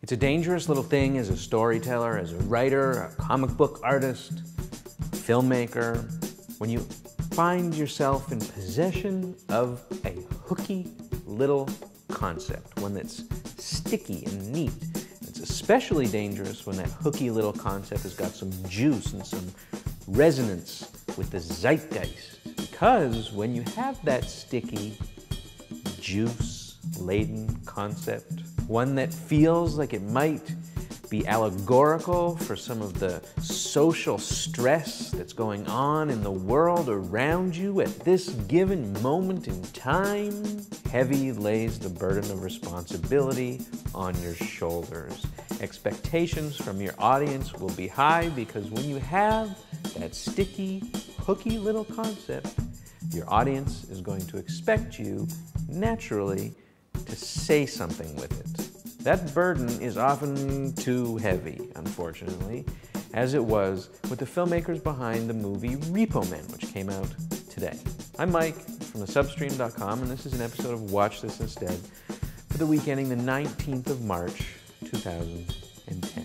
It's a dangerous little thing as a storyteller, as a writer, a comic book artist, filmmaker, when you find yourself in possession of a hooky little concept, one that's sticky and neat. It's especially dangerous when that hooky little concept has got some juice and some resonance with the zeitgeist. Because when you have that sticky, juice-laden concept, one that feels like it might be allegorical for some of the social stress that's going on in the world around you at this given moment in time, heavy lays the burden of responsibility on your shoulders. Expectations from your audience will be high because when you have that sticky, hooky little concept, your audience is going to expect you, naturally, to say something with it. That burden is often too heavy, unfortunately, as it was with the filmmakers behind the movie Repo Men, which came out today. I'm Mike from thesubstream.com, and this is an episode of Watch This Instead for the week ending the 19th of March, 2010.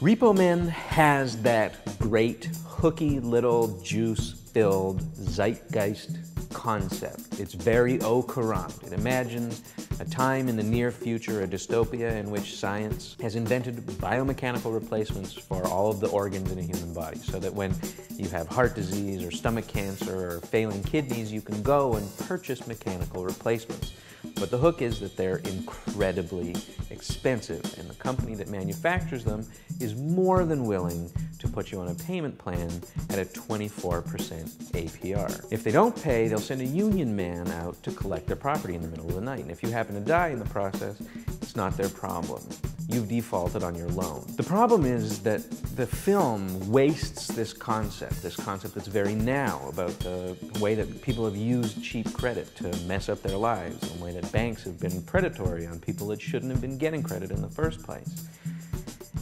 Repo Men has that great, hooky little juice-filled zeitgeist concept. It's very au courant. It imagines a time in the near future, a dystopia in which science has invented biomechanical replacements for all of the organs in a human body, so that when you have heart disease or stomach cancer or failing kidneys, you can go and purchase mechanical replacements. But the hook is that they're incredibly expensive, and the company that manufactures them is more than willing to put you on a payment plan at a 24% APR. If they don't pay, they'll send a union man out to collect their property in the middle of the night. And if you happen to die in the process, it's not their problem. You've defaulted on your loan. The problem is that the film wastes this concept that's very now, about the way that people have used cheap credit to mess up their lives, the way that banks have been predatory on people that shouldn't have been getting credit in the first place.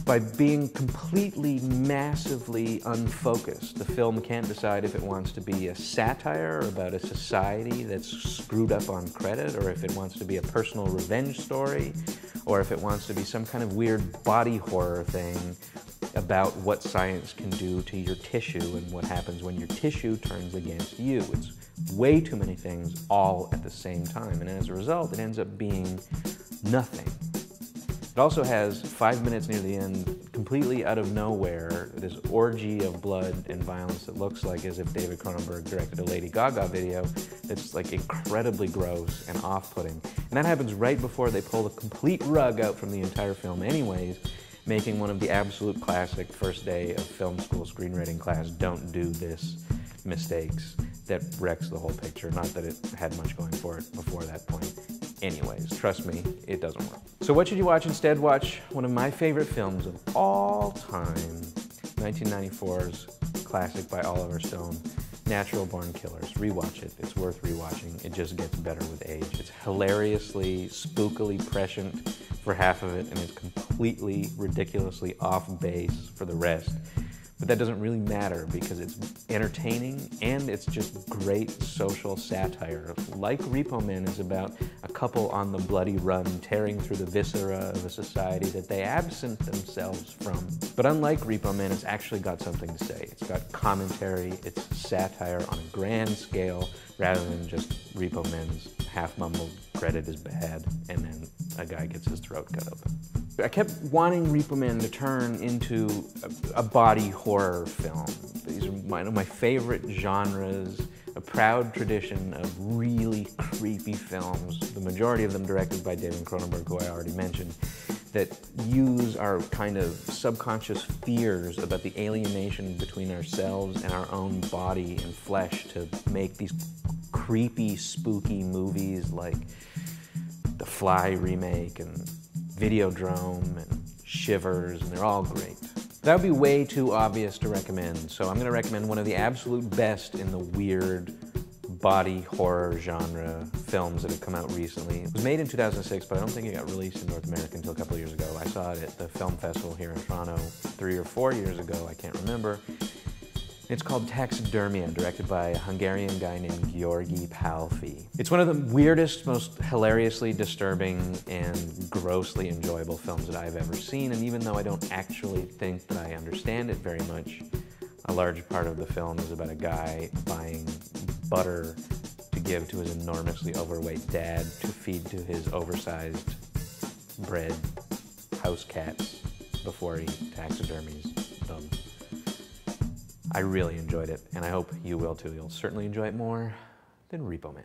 By being completely, massively unfocused, the film can't decide if it wants to be a satire about a society that's screwed up on credit, or if it wants to be a personal revenge story, or if it wants to be some kind of weird body horror thing about what science can do to your tissue and what happens when your tissue turns against you. It's way too many things all at the same time, and as a result, it ends up being nothing. It also has 5 minutes near the end, completely out of nowhere, this orgy of blood and violence that looks like as if David Cronenberg directed a Lady Gaga video that's like incredibly gross and off-putting. And that happens right before they pull the complete rug out from the entire film anyways, making one of the absolute classic first day of film school screenwriting class don't do this mistakes that wrecks the whole picture. Not that it had much going for it before that point. Anyways, trust me, it doesn't work. So what should you watch instead? Watch one of my favorite films of all time, 1994's classic by Oliver Stone, Natural Born Killers. Rewatch it. It's worth rewatching. It just gets better with age. It's hilariously, spookily prescient for half of it, and it's completely, ridiculously off base for the rest. But that doesn't really matter because it's entertaining and it's just great social satire. Like Repo Men is about a couple on the bloody run tearing through the viscera of a society that they absent themselves from. But unlike Repo Men, it's actually got something to say. It's got commentary, it's satire on a grand scale rather than just Repo Men's half-mumbled credit is bad and then a guy gets his throat cut open. I kept wanting Repo Men to turn into a body horror film. These are one of my favorite genres, a proud tradition of really creepy films, the majority of them directed by David Cronenberg, who I already mentioned, that use our kind of subconscious fears about the alienation between ourselves and our own body and flesh to make these creepy, spooky movies like The Fly remake and Videodrome and Shivers, and they're all great. That would be way too obvious to recommend, so I'm going to recommend one of the absolute best in the weird body horror genre films that have come out recently. It was made in 2006, but I don't think it got released in North America until a couple of years ago. I saw it at the film festival here in Toronto 3 or 4 years ago, I can't remember. It's called Taxidermia, directed by a Hungarian guy named György Pálfi. It's one of the weirdest, most hilariously disturbing, and grossly enjoyable films that I've ever seen, and even though I don't actually think that I understand it very much, a large part of the film is about a guy buying butter to give to his enormously overweight dad to feed to his oversized bred house cats before he taxidermies them. I really enjoyed it, and I hope you will too. You'll certainly enjoy it more than Repo Man.